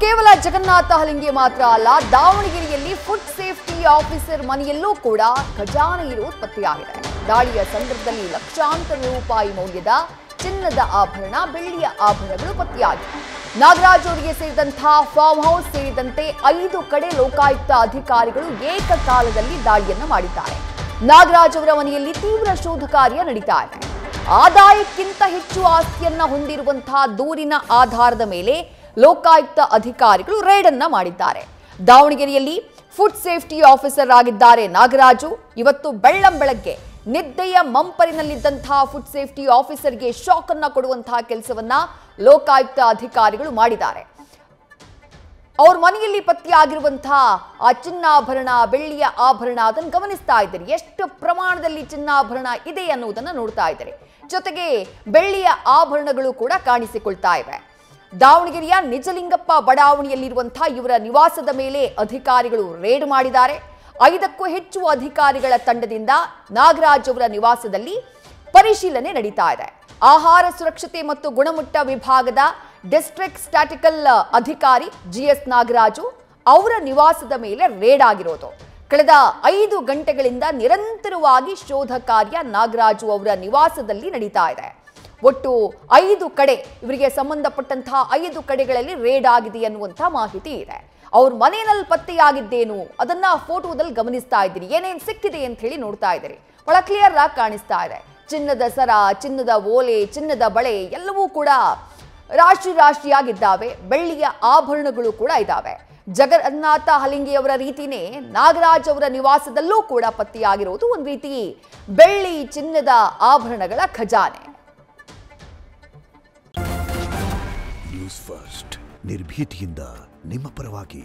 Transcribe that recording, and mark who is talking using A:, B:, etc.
A: ಕೇವಲ ಜಗನ್ನಾಥ ಹಲಿಂಗೆ ಮಾತ್ರ ಅಲ್ಲ, ದಾವಣಗೆರೆಯಲ್ಲಿ ಫುಡ್ ಸೇಫ್ಟಿ ಆಫೀಸರ್ ಮನೆಯಲ್ಲೂ ಕೂಡ ಖಜಾನೆ ಇರುವುದು ಪತ್ತೆಯಾಗಿದೆ. ದಾಳಿಯ ಸಂದರ್ಭದಲ್ಲಿ ಲಕ್ಷಾಂತರ ರೂಪಾಯಿ ಮೌಲ್ಯದ ಚಿನ್ನದ ಆಭರಣ, ಬೆಳ್ಳಿಯ ಆಭರಣಗಳು ಪತ್ತೆಯಾಗಿವೆ. ನಾಗರಾಜ್ ಅವರಿಗೆ ಸೇರಿದಂತಹ ಫಾರ್ಮ್ ಹೌಸ್ ಸೇರಿದಂತೆ 5 ಕಡೆ ಲೋಕಾಯುಕ್ತ ಅಧಿಕಾರಿಗಳು ಏಕಕಾಲದಲ್ಲಿ ದಾಳಿಯನ್ನ ಮಾಡಿದ್ದಾರೆ. ನಾಗರಾಜ್ ಅವರ ಮನೆಯಲ್ಲಿ ತೀವ್ರ ಶೋಧ ಕಾರ್ಯ ನಡೀತಾ ಇದೆ. ಆದಾಯಕ್ಕಿಂತ ಹೆಚ್ಚು ಆಸ್ತಿಯನ್ನ ಹೊಂದಿರುವಂತಹ ದೂರಿನ ಆಧಾರದ ಮೇಲೆ ಲೋಕಾಯುಕ್ತ ಅಧಿಕಾರಿಗಳು ರೇಡ್ ಅನ್ನ ಮಾಡಿದ್ದಾರೆ. ದಾವಣಗೆರೆಯಲ್ಲಿ ಫುಡ್ ಸೇಫ್ಟಿ ಆಫೀಸರ್ ಆಗಿದ್ದಾರೆ ನಾಗರಾಜು. ಇವತ್ತು ಬೆಳ್ಳಂಬೆಳಗ್ಗೆ ನಿದ್ದೆಯ ಮಂಪರಿನಲ್ಲಿದ್ದಂತಹ ಫುಡ್ ಸೇಫ್ಟಿ ಆಫೀಸರ್ಗೆ ಶಾಕ್ ಅನ್ನ ಕೊಡುವಂತಹ ಕೆಲಸವನ್ನ ಲೋಕಾಯುಕ್ತ ಅಧಿಕಾರಿಗಳು ಮಾಡಿದ್ದಾರೆ. ಅವ್ರ ಮನೆಯಲ್ಲಿ ಪತ್ತೆಯಾಗಿರುವಂತಹ ಆ ಚಿನ್ನಾಭರಣ, ಬೆಳ್ಳಿಯ ಆಭರಣ ಅದನ್ನು ಗಮನಿಸ್ತಾ ಇದ್ದೀರಿ. ಎಷ್ಟು ಪ್ರಮಾಣದಲ್ಲಿ ಚಿನ್ನಾಭರಣ ಇದೆ ಅನ್ನುವುದನ್ನು ನೋಡ್ತಾ ಇದ್ದಾರೆ. ಜೊತೆಗೆ ಬೆಳ್ಳಿಯ ಆಭರಣಗಳು ಕೂಡ ಕಾಣಿಸಿಕೊಳ್ತಾ ಇವೆ. ದಾವಣಗೆರೆಯ ನಿಜಲಿಂಗಪ್ಪ ಬಡಾವಣೆಯಲ್ಲಿರುವಂತಹ ಇವರ ನಿವಾಸದ ಮೇಲೆ ಅಧಿಕಾರಿಗಳು ರೇಡ್ ಮಾಡಿದ್ದಾರೆ. 5ಕ್ಕೂ ಹೆಚ್ಚು ಅಧಿಕಾರಿಗಳ ತಂಡದಿಂದ ನಾಗರಾಜ್ ಅವರ ನಿವಾಸದಲ್ಲಿ ಪರಿಶೀಲನೆ ನಡೀತಾ ಇದೆ. ಆಹಾರ ಸುರಕ್ಷತೆ ಮತ್ತು ಗುಣಮಟ್ಟ ವಿಭಾಗದ ಡಿಸ್ಟ್ರಿಕ್ಟ್ ಸ್ಟ್ಯಾಟಿಕಲ್ ಅಧಿಕಾರಿ GS ನಾಗರಾಜು ಅವರ ನಿವಾಸದ ಮೇಲೆ ರೇಡ್ ಆಗಿರೋದು. ಕಳೆದ 5 ಗಂಟೆಗಳಿಂದ ನಿರಂತರವಾಗಿ ಶೋಧ ಕಾರ್ಯ ನಾಗರಾಜು ಅವರ ನಿವಾಸದಲ್ಲಿ ನಡೀತಾ ಇದೆ. ಒಟ್ಟು 5 ಕಡೆ ಇವರಿಗೆ ಸಂಬಂಧಪಟ್ಟಂತಹ 5 ಕಡೆಗಳಲ್ಲಿ ರೇಡ್ ಆಗಿದೆ ಅನ್ನುವಂತಹ ಮಾಹಿತಿ ಇದೆ. ಅವ್ರ ಮನೆಯಲ್ಲಿ ಪತ್ತೆಯಾಗಿದ್ದೇನು ಅದನ್ನ ಫೋಟೋದಲ್ಲಿ ಗಮನಿಸ್ತಾ ಇದ್ದೀರಿ. ಏನೇನು ಸಿಕ್ಕಿದೆ ಅಂತ ಹೇಳಿ ನೋಡ್ತಾ ಇದ್ದೀರಿ. ಬಹಳ ಕ್ಲಿಯರ್ ಆಗಿ ಕಾಣಿಸ್ತಾ ಇದೆ. ಚಿನ್ನದ ಸರ, ಚಿನ್ನದ ಓಲೆ, ಚಿನ್ನದ ಬಳೆ ಎಲ್ಲವೂ ಕೂಡ ರಾಶಿಯಾಗಿದ್ದಾವೆ. ಬೆಳ್ಳಿಯ ಆಭರಣಗಳು ಕೂಡ ಇದ್ದಾವೆ. ಜಗನ್ನಾಥ ಹಲಿಂಗೆಯವರ ರೀತಿನೇ ನಾಗರಾಜ್ ಅವರ ನಿವಾಸದಲ್ಲೂ ಕೂಡ ಪತ್ತೆಯಾಗಿರುವುದು ಒಂದು ರೀತಿ ಬೆಳ್ಳಿ ಚಿನ್ನದ ಆಭರಣಗಳ ಖಜಾನೆ.
B: ನ್ಯೂಸ್ ಫಸ್ಟ್ ನಿರ್ಭೀತಿಯಿಂದ ನಿಮ್ಮ ಪರವಾಗಿ.